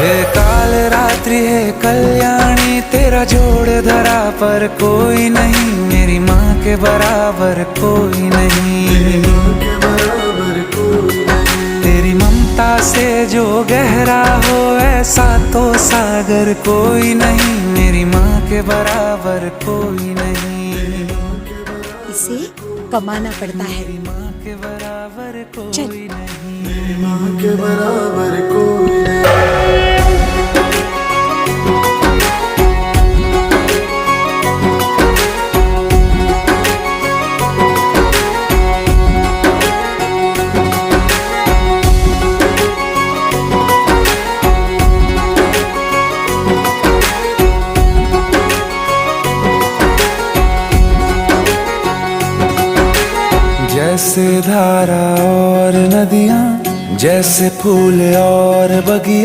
ये काल रात्रि है कल्याणी, तेरा जोड़ धरा पर कोई नहीं, मेरी माँ के बराबर कोई नहीं। तेरी ममता से जो गहरा हो ऐसा तो सागर कोई नहीं, मेरी माँ के बराबर कोई नहीं। इसे कमाना पड़ता है। मेरी माँ के बराबर चल। कोई नहीं। मेरी माँ के बराबर कोई नहीं। जैसे धारा और नदियाँ, जैसे फूल और बगिया,